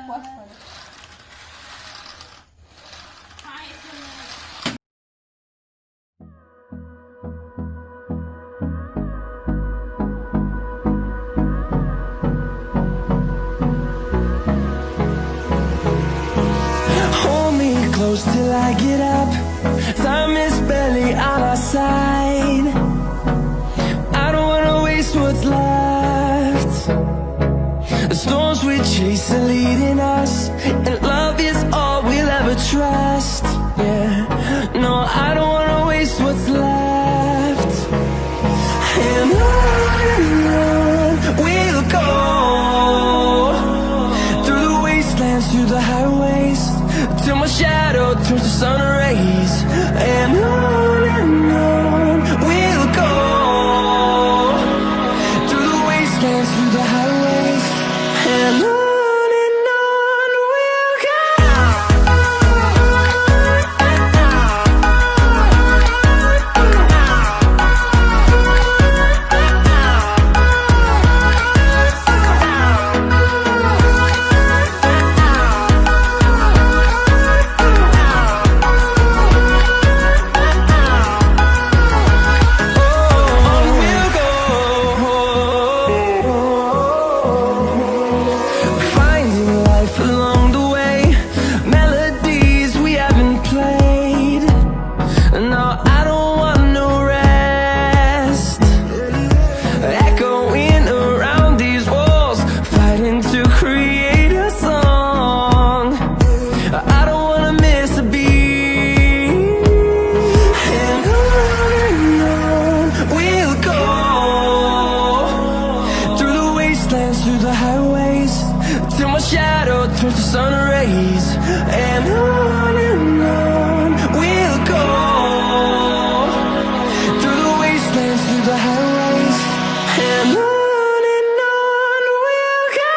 पॉज करो. Hold me close till I get up. Time is barely on our side. I don't wanna waste what's left. The storms we chase are leading us, and love is all we'll ever trust. Yeah, no, I don't wanna waste what's left. And on we'll go, through the wastelands, through the highways, till my shadow turns to sun rays. And on we'll go, through the wastelands, through the highways, and on we'll go. Along the way, melodies we haven't played. No, I don't want no rest. Echoing around these walls, fighting to create a song. I don't wanna miss a beat. And on we'll go, through the wastelands, through the highways, till my shadow turns to sun rays. And on we'll go, through the wastelands, through the highways, and on we'll go.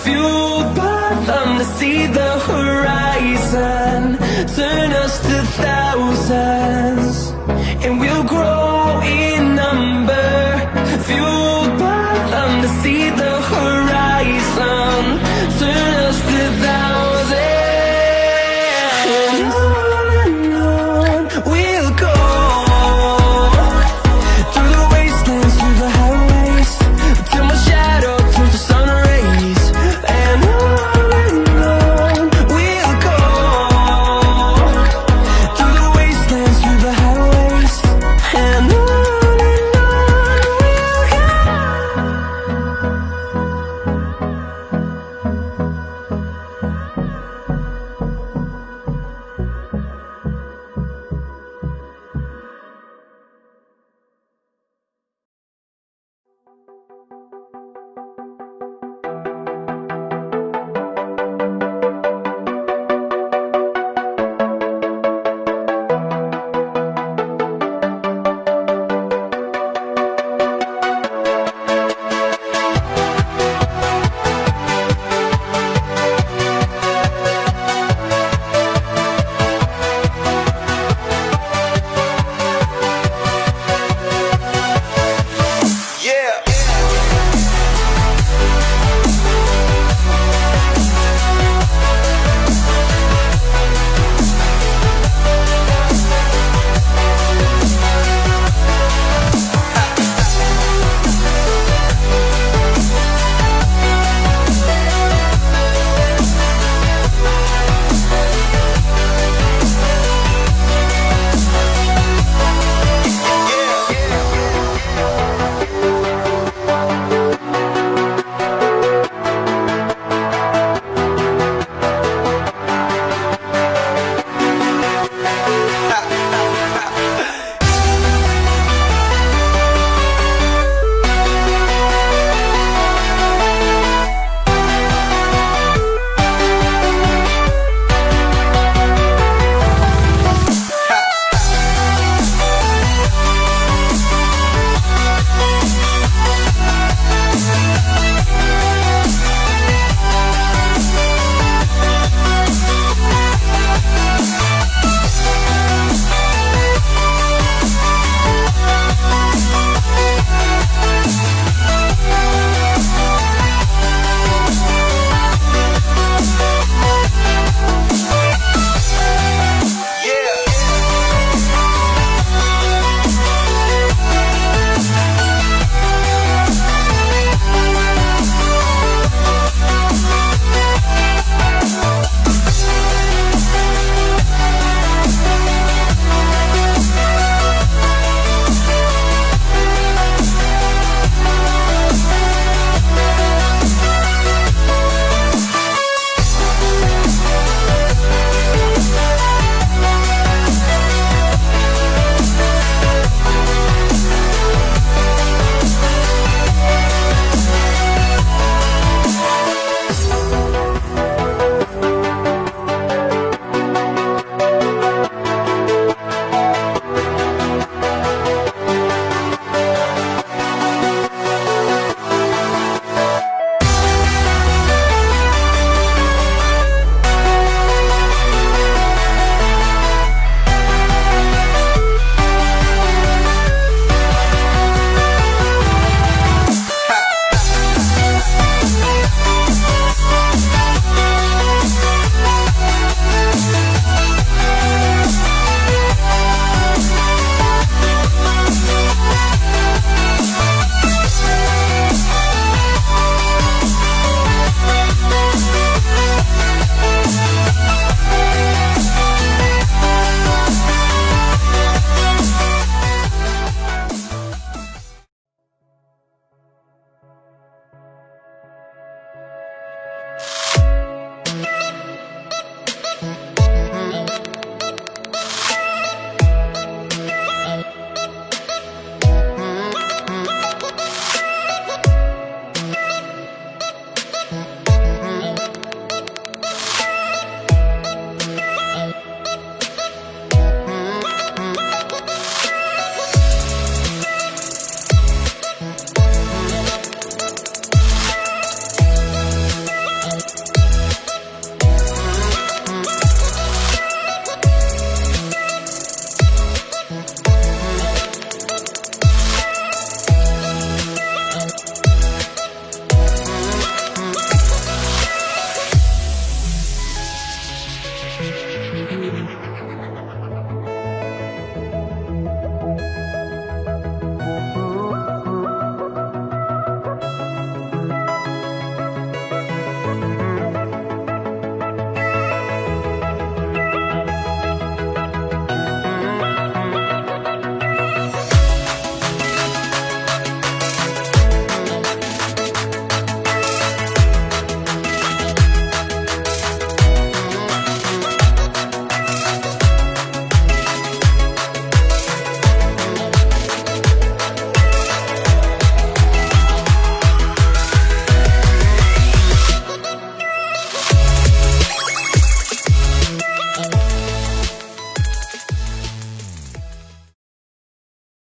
Fueled by them to see the horizon, turn us to thousands.